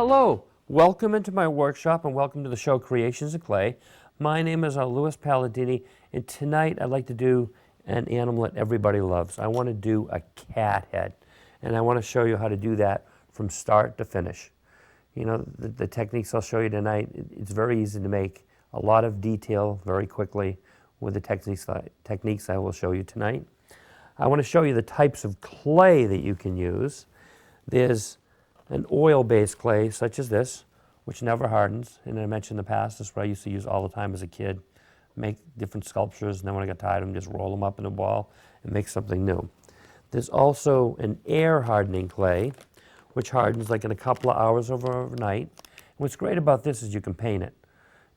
Hello, welcome into my workshop and welcome to the show Creations of Clay. My name is Louis Palladini, and tonight I'd like to do an animal that everybody loves. I want to do a cat head, and I want to show you how to do that from start to finish. You know, the techniques I'll show you tonight, it's very easy to make a lot of detail very quickly with the techniques I will show you tonight. I want to show you the types of clay that you can use. There's an oil-based clay such as this, which never hardens, and I mentioned in the past, this is what I used to use all the time as a kid. Make different sculptures, and then when I got tired of them, just roll them up in a ball and make something new. There's also an air hardening clay, which hardens like in a couple of hours overnight. And what's great about this is you can paint it,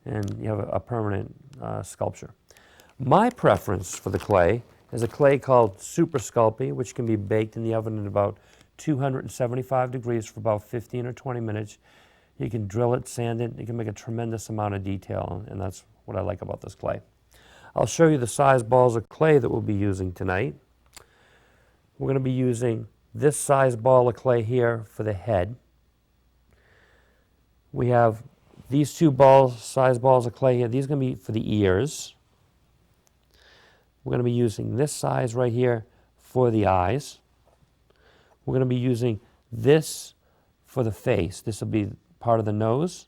and you have a permanent sculpture. My preference for the clay is a clay called Super Sculpey, which can be baked in the oven at about 275 degrees for about 15 or 20 minutes. You can drill it, sand it, you can make a tremendous amount of detail, and that's what I like about this clay. I'll show you the size balls of clay that we'll be using tonight. We're going to be using this size ball of clay here for the head. We have these two size balls of clay here. These are going to be for the ears. We're going to be using this size right here for the eyes. We're going to be using this for the face. This will be part of the nose.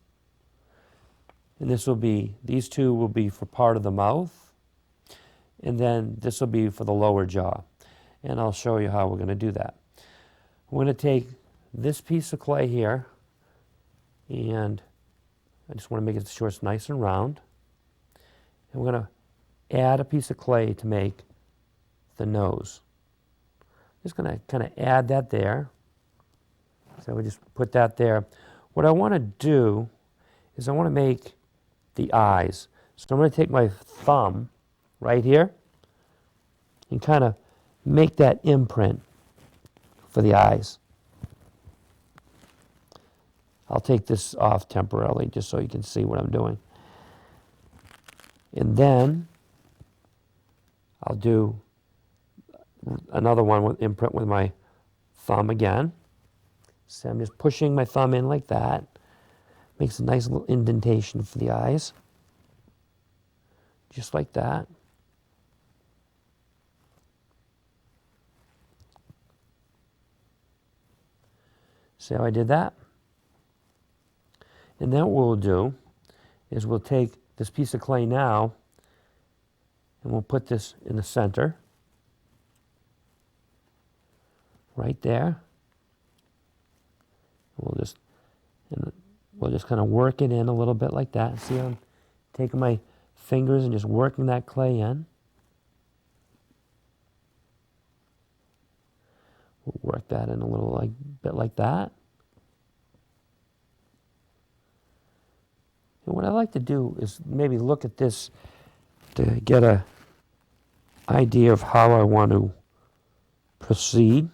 And these two will be for part of the mouth. And then this will be for the lower jaw. And I'll show you how we're going to do that. We're going to take this piece of clay here, and I just want to make sure it's nice and round. And we're going to add a piece of clay to make the nose. Just going to kind of add that there. So we just put that there. What I want to do is I want to make the eyes. So I'm going to take my thumb right here and kind of make that imprint for the eyes. I'll take this off temporarily just so you can see what I'm doing. And then I'll do another one with imprint with my thumb again. So I'm just pushing my thumb in like that. Makes a nice little indentation for the eyes. Just like that. See how I did that? And then what we'll do is we'll take this piece of clay now and we'll put this in the center. Right there. We'll just kind of work it in a little bit like that. See how I'm taking my fingers and just working that clay in. We'll work that in a little bit like that. And what I like to do is maybe look at this to get an idea of how I want to proceed.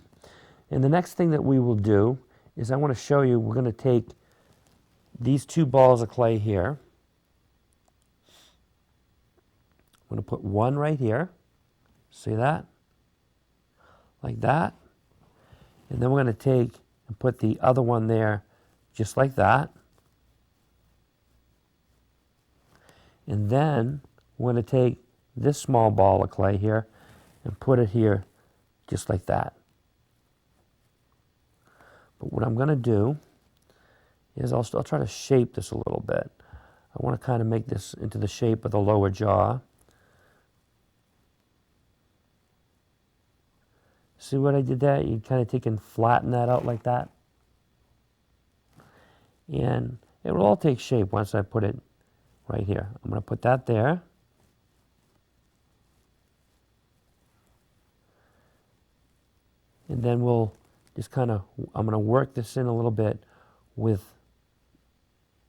And the next thing that we will do is I want to show you, we're going to take these two balls of clay here. I'm going to put one right here. See that? Like that. And then we're going to take and put the other one there just like that. And then we're going to take this small ball of clay here and put it here just like that. But what I'm going to do is I'll try to shape this a little bit. I want to kind of make this into the shape of the lower jaw. See what I did there? You kind of take and flatten that out like that. And it will all take shape once I put it right here. I'm going to put that there. And then we'll just kind of, I'm going to work this in a little bit with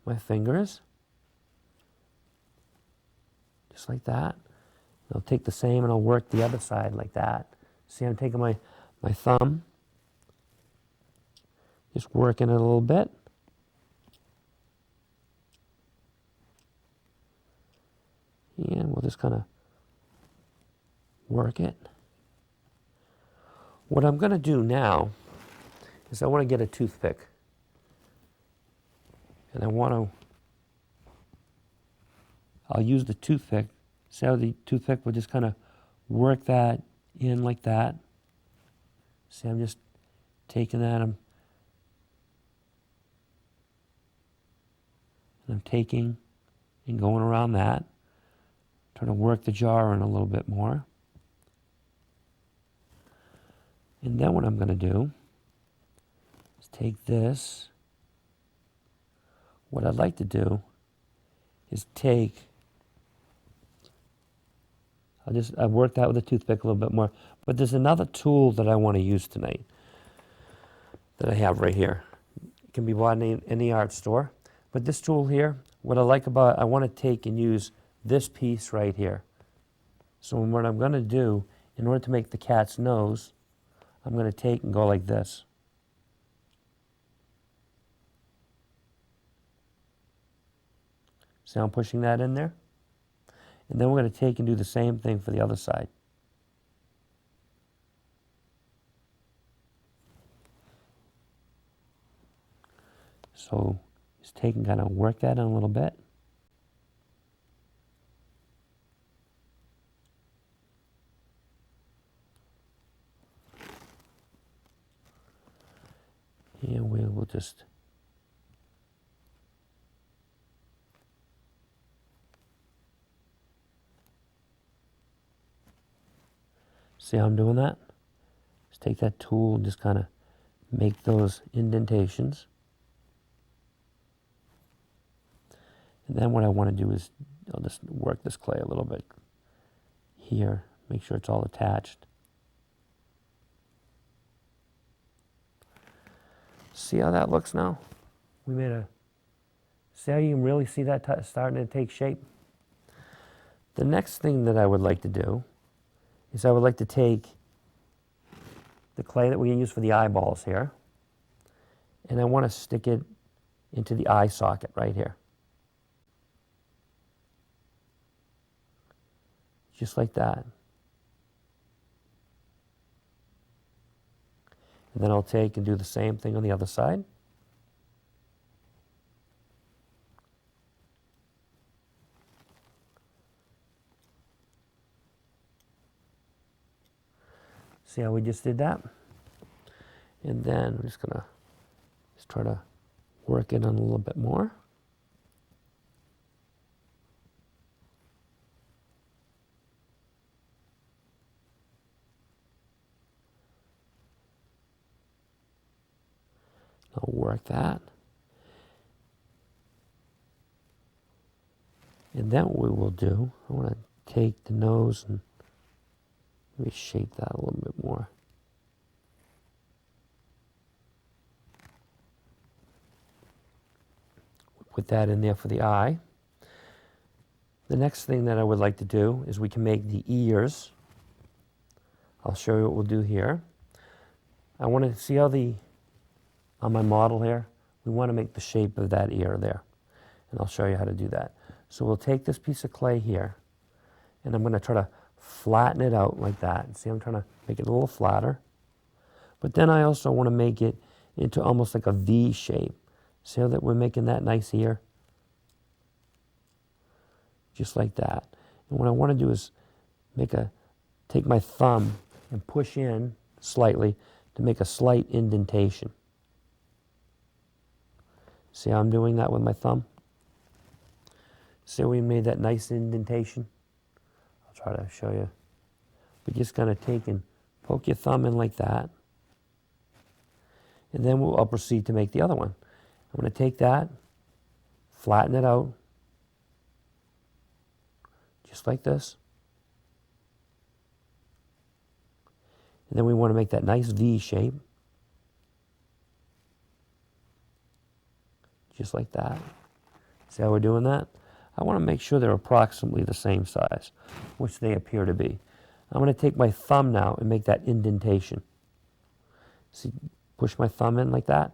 my fingers. Just like that. I'll take the same and I'll work the other side like that. See, I'm taking my thumb, just working it a little bit. And we'll just kind of work it. What I'm going to do now is I want to get a toothpick. And I'll use the toothpick. See how the toothpick will just kind of work that in like that. See, I'm just taking that, I'm taking and going around that, trying to work the jar in a little bit more. And then what I'm going to do is take this. What I'd like to do is I've worked out with a toothpick a little bit more, but there's another tool that I want to use tonight that I have right here. It can be bought in any art store, but this tool here, what I like about it, I want to take and use this piece right here. So what I'm going to do, in order to make the cat's nose, I'm going to take and go like this. See how I'm pushing that in there? And then we're going to take and do the same thing for the other side. So just take and kind of work that in a little bit. And we will just see how I'm doing that? Just take that tool and just kind of make those indentations. And then what I want to do is I'll just work this clay a little bit here, make sure it's all attached. See how that looks now? See how you can really see that starting to take shape? The next thing that I would like to do is I would like to take the clay that we use for the eyeballs here, and I want to stick it into the eye socket right here. Just like that. And then I'll take and do the same thing on the other side. See how we just did that? And then I'm just gonna try to work it on a little bit more. I'll work that. And then what we will do, I want to take the nose and maybe shape that a little bit more. Put that in there for the eye. The next thing that I would like to do is we can make the ears. I'll show you what we'll do here. I want to see how on my model here, we want to make the shape of that ear there. And I'll show you how to do that. So we'll take this piece of clay here, and I'm going to try to flatten it out like that. See, I'm trying to make it a little flatter. But then I also want to make it into almost like a V shape. See how that we're making that nice ear? Just like that. And what I want to do is take my thumb and push in slightly to make a slight indentation. See how I'm doing that with my thumb? See how we made that nice indentation? I'll try to show you. We just kind of take and poke your thumb in like that. And then I'll proceed to make the other one. I'm going to take that, flatten it out, just like this. And then we want to make that nice V shape. Just like that. See how we're doing that? I want to make sure they're approximately the same size, which they appear to be. I'm going to take my thumb now and make that indentation. See, push my thumb in like that.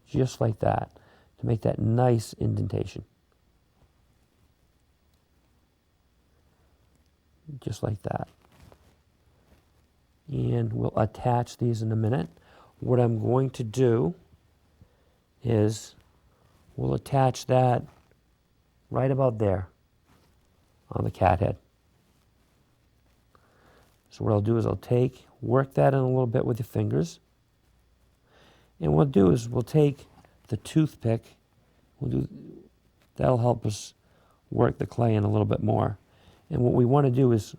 Just like that, to make that nice indentation. Just like that. And we'll attach these in a minute. What I'm going to do is we'll attach that right about there on the cat head. So what I'll do is I'll work that in a little bit with your fingers. And what we'll do is we'll take the toothpick, that'll help us work the clay in a little bit more. And what we want to do is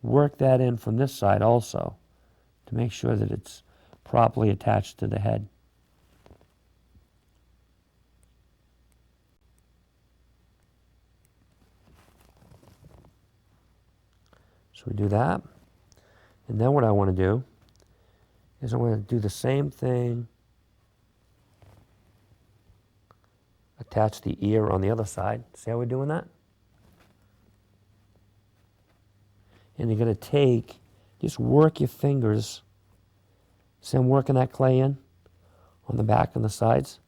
work that in from this side also to make sure that it's properly attached to the head. So we do that. And then what I want to do is I want to do the same thing, attach the ear on the other side. See how we're doing that? And you're going to just work your fingers. See I'm working that clay in on the back and the sides?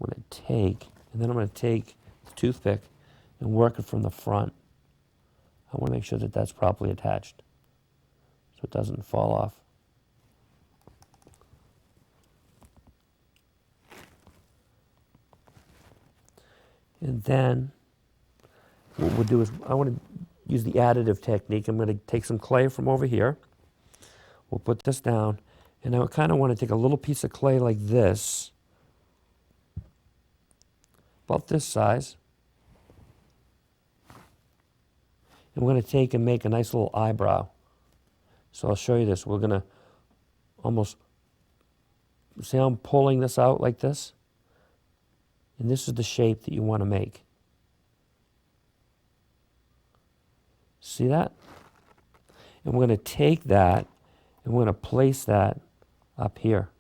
I'm going to and then I'm going to take the toothpick and work it from the front. I want to make sure that that's properly attached so it doesn't fall off. And then what we'll do is I want to use the additive technique. I'm going to take some clay from over here. We'll put this down. And I kind of want to take a little piece of clay like this, about this size. And we're going to take and make a nice little eyebrow. So I'll show you this. We're going to almost, see how I'm pulling this out like this? And this is the shape that you want to make. See that? And we're going to take that and we're going to place that up here.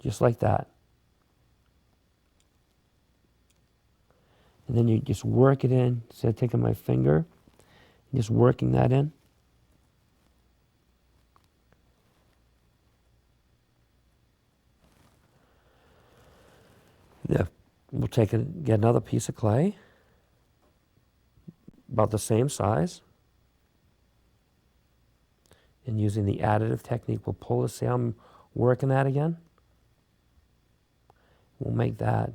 Just like that. And then you just work it in. So I'm taking my finger and just working that in. Yeah, we'll get another piece of clay, about the same size. And using the additive technique, we'll pull this. See how I'm working that again? We'll make that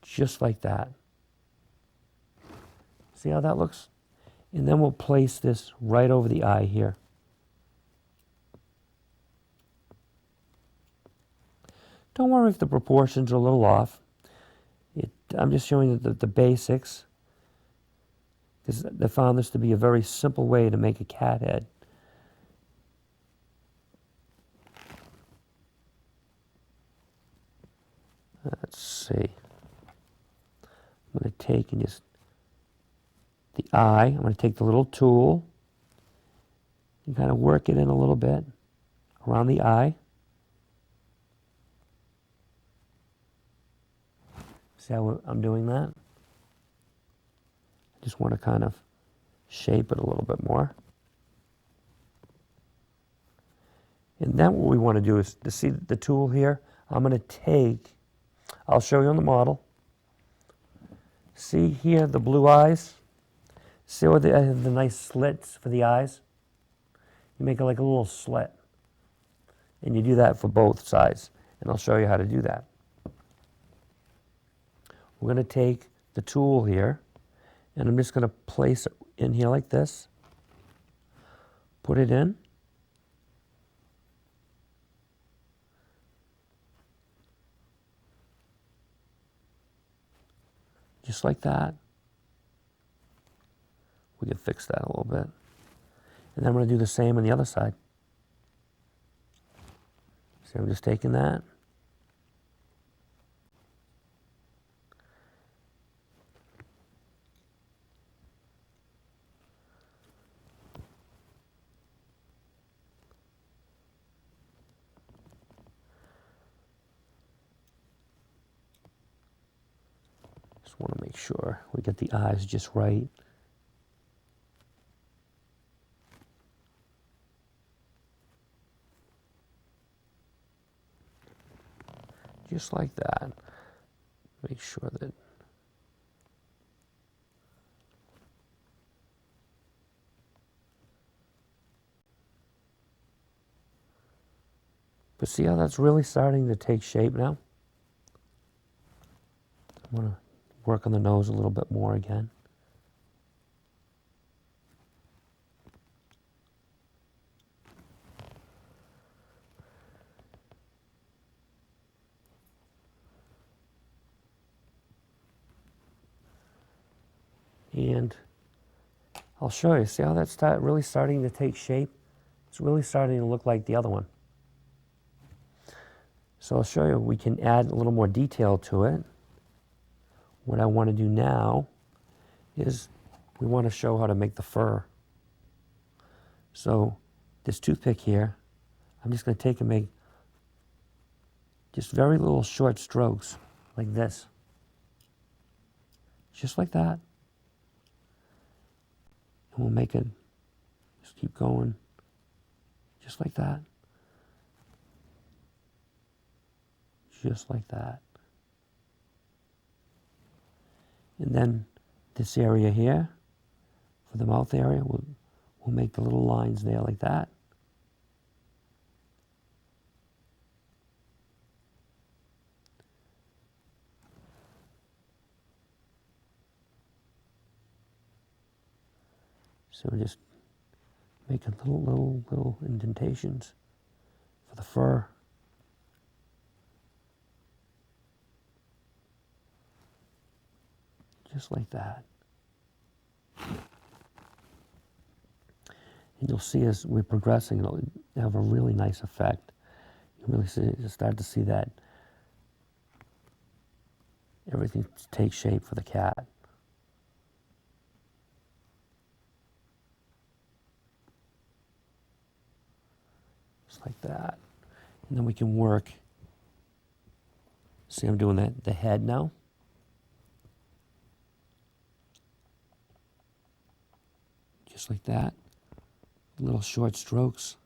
just like that. See how that looks? And then we'll place this right over the eye here. Don't worry if the proportions are a little off. I'm just showing you the basics, because I found this to be a very simple way to make a cat head. Let's see. I'm going to take and just the eye. I'm going to take the little tool and kind of work it in a little bit around the eye. See how I'm doing that? I just want to kind of shape it a little bit more. And then what we want to do is, to see the tool here, I'm going to I'll show you on the model. See here the blue eyes? See where I have the nice slits for the eyes? You make it like a little slit. And you do that for both sides. And I'll show you how to do that. We're going to take the tool here, and I'm just going to place it in here like this. Put it in. Just like that. We can fix that a little bit. And then I'm going to do the same on the other side. See, I'm just taking that. Just want to make sure we get the eyes just right. Just like that. Make sure that But see how that's really starting to take shape now? I'm going to work on the nose a little bit more again. And I'll show you. See how that's really starting to take shape? It's really starting to look like the other one. So I'll show you, we can add a little more detail to it. What I want to do now is we want to show how to make the fur. So this toothpick here, I'm just going to take and make just very little short strokes like this. Just like that. And we'll make it, just keep going, just like that. Just like that. And then this area here, for the mouth area, we'll make the little lines there like that. So just making little indentations for the fur. Just like that. And you'll see as we're progressing, it'll have a really nice effect. You really start to see that everything takes shape for the cat. Just like that. And then we can work. See, I'm doing the head now. Just like that. Little short strokes.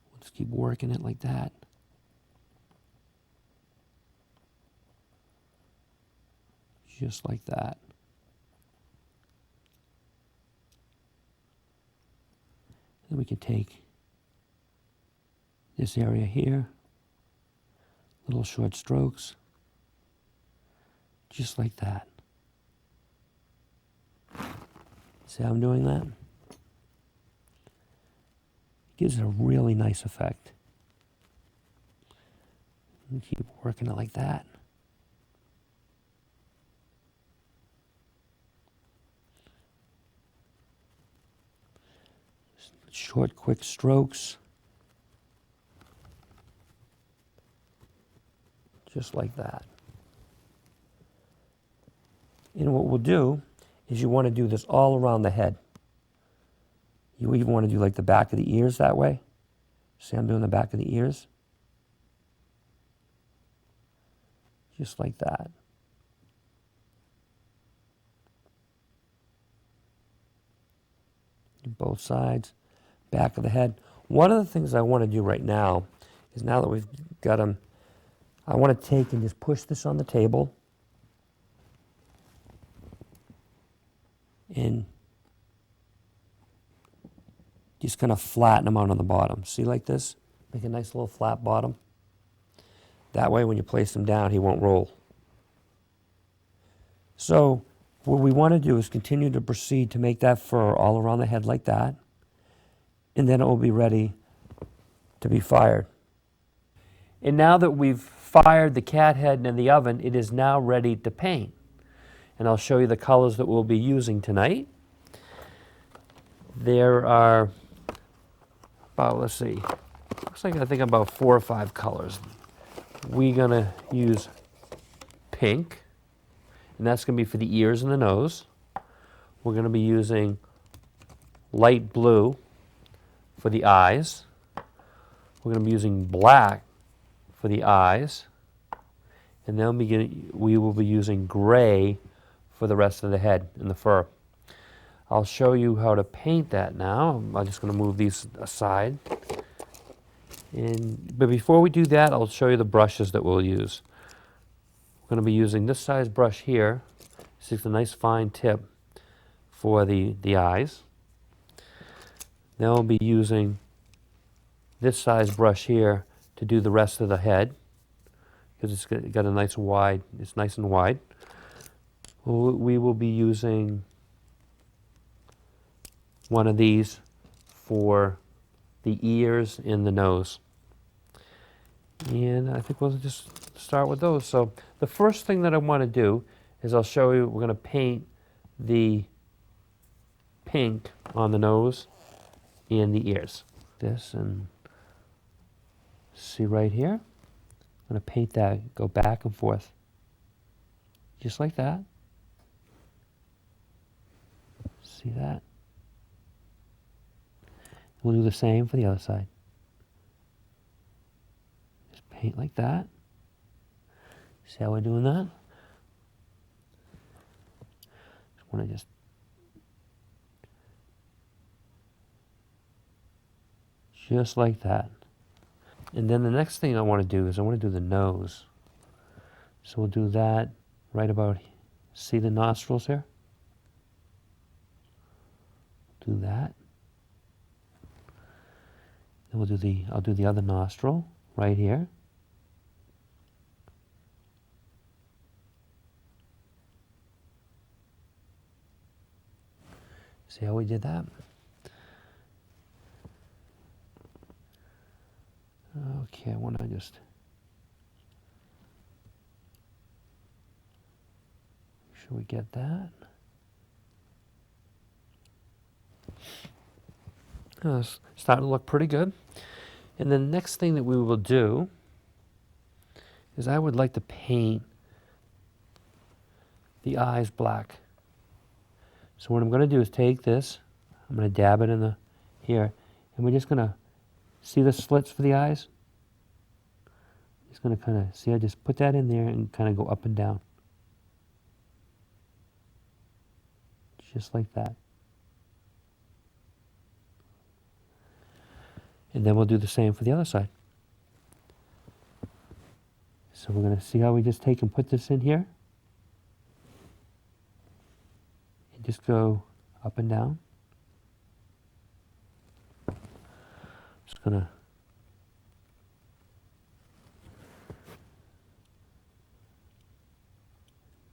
We'll just keep working it like that. Just like that. Then we can take this area here, little short strokes, just like that. See how I'm doing that? Gives it a really nice effect. And keep working it like that. Short, quick strokes. Just like that. And what we'll do is you want to do this all around the head. You even want to do like the back of the ears that way. See, I'm doing the back of the ears. Just like that. Do both sides, back of the head. One of the things I want to do right now is, now that we've got them, I want to take and just push this on the table and just kind of flatten them out on the bottom. See, like this? Make a nice little flat bottom. That way when you place them down, he won't roll. So what we want to do is continue to proceed to make that fur all around the head like that, and then it will be ready to be fired. And now that we've fired the cat head in the oven, it is now ready to paint. And I'll show you the colors that we'll be using tonight. There are about, let's see, looks like I think about 4 or 5 colors. We're gonna use pink, and that's gonna be for the ears and the nose. We're gonna be using light blue for the eyes. We're gonna be using black for the eyes. And then we will be using gray for the rest of the head and the fur. I'll show you how to paint that now. I'm just going to move these aside. But before we do that, I'll show you the brushes that we'll use. We're going to be using this size brush here. This is a nice fine tip for the eyes. Then we'll be using this size brush here to do the rest of the head, because it's got a nice wide, it's nice and wide. We will be using one of these for the ears and the nose. And I think we'll just start with those. So the first thing that I want to do is I'll show you, we're going to paint the pink on the nose and the ears. This, and see right here, I'm going to paint that, go back and forth, just like that. See that? We'll do the same for the other side. Just paint like that. See how we're doing that? Just want to just like that. And then the next thing I want to do is I want to do the nose. So we'll do that right about, see the nostrils here? Do that. Then I'll do the other nostril right here. See how we did that? Okay, I want to just make sure we get that. It's starting to look pretty good. And then the next thing that we will do is I would like to paint the eyes black. So what I'm going to do is take this, I'm going to dab it in the here, and we're just going to see the slits for the eyes. Just going to kind of see, I just put that in there and kind of go up and down, just like that. And then we'll do the same for the other side. So we're going to see how we just take and put this in here. And just go up and down. Just going to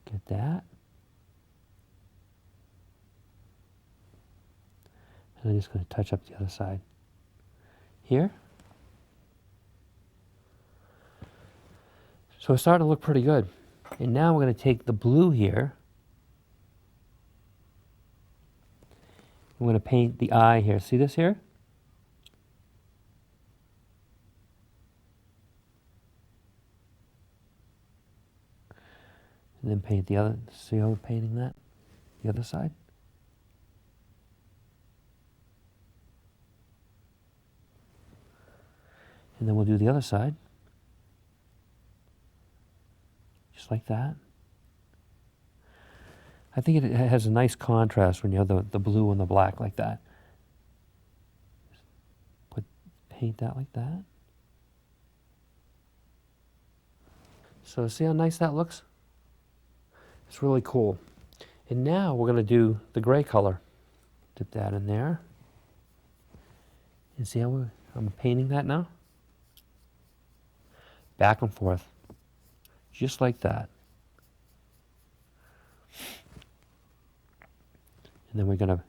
get that. And I'm just going to touch up the other side here. So it's starting to look pretty good. And now we're going to take the blue here. I'm going to paint the eye here. See this here? And then paint the other. See how we're painting that? The other side. And then we'll do the other side. Just like that. I think it has a nice contrast when you have the blue and the black like that. Paint that like that. So see how nice that looks? It's really cool. And now we're going to do the gray color. Dip that in there. And see how I'm painting that now? Back and forth. Just like that. And then we're going to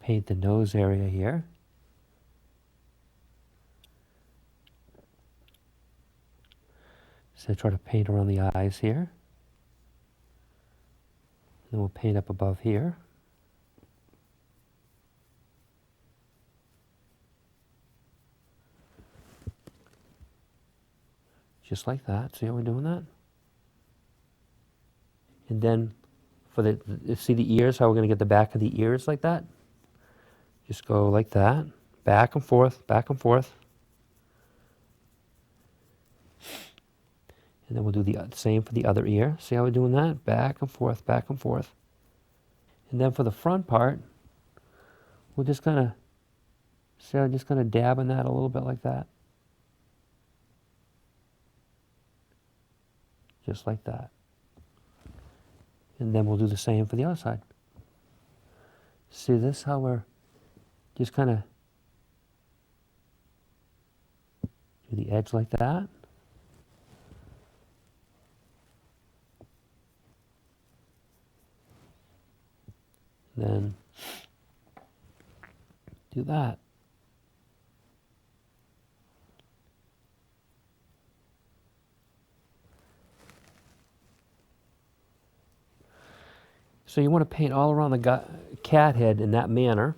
paint the nose area here. So try to paint around the eyes here. Then we'll paint up above here. Just like that. See how we're doing that? And then for see the ears, how we're going to get the back of the ears like that? Just go like that. Back and forth, back and forth. And then we'll do the same for the other ear. See how we're doing that? Back and forth, back and forth. And then for the front part, we're just going to, see, I'm just going to dab in that a little bit like that. Just like that. And then we'll do the same for the other side. See this, how we're just kind of to the edge like that. Then do that. So you want to paint all around the cat head in that manner.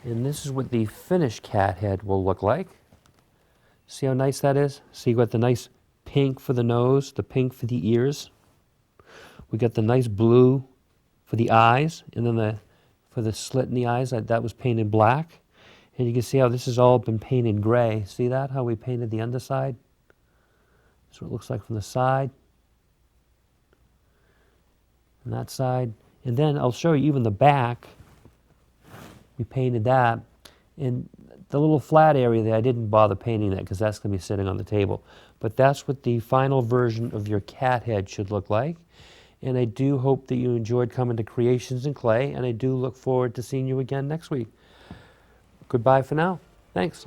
And this is what the finished cat head will look like. See how nice that is? See, you got the nice pink for the nose, the pink for the ears. We got the nice blue for the eyes, and then for the slit in the eyes, that was painted black. And you can see how this has all been painted gray. See that, how we painted the underside? That's what it looks like from the side. And that side. And then I'll show you even the back. We painted that. And the little flat area there, I didn't bother painting that because that's going to be sitting on the table. But that's what the final version of your cat head should look like. And I do hope that you enjoyed coming to Creations in Clay, and I do look forward to seeing you again next week. Goodbye for now. Thanks.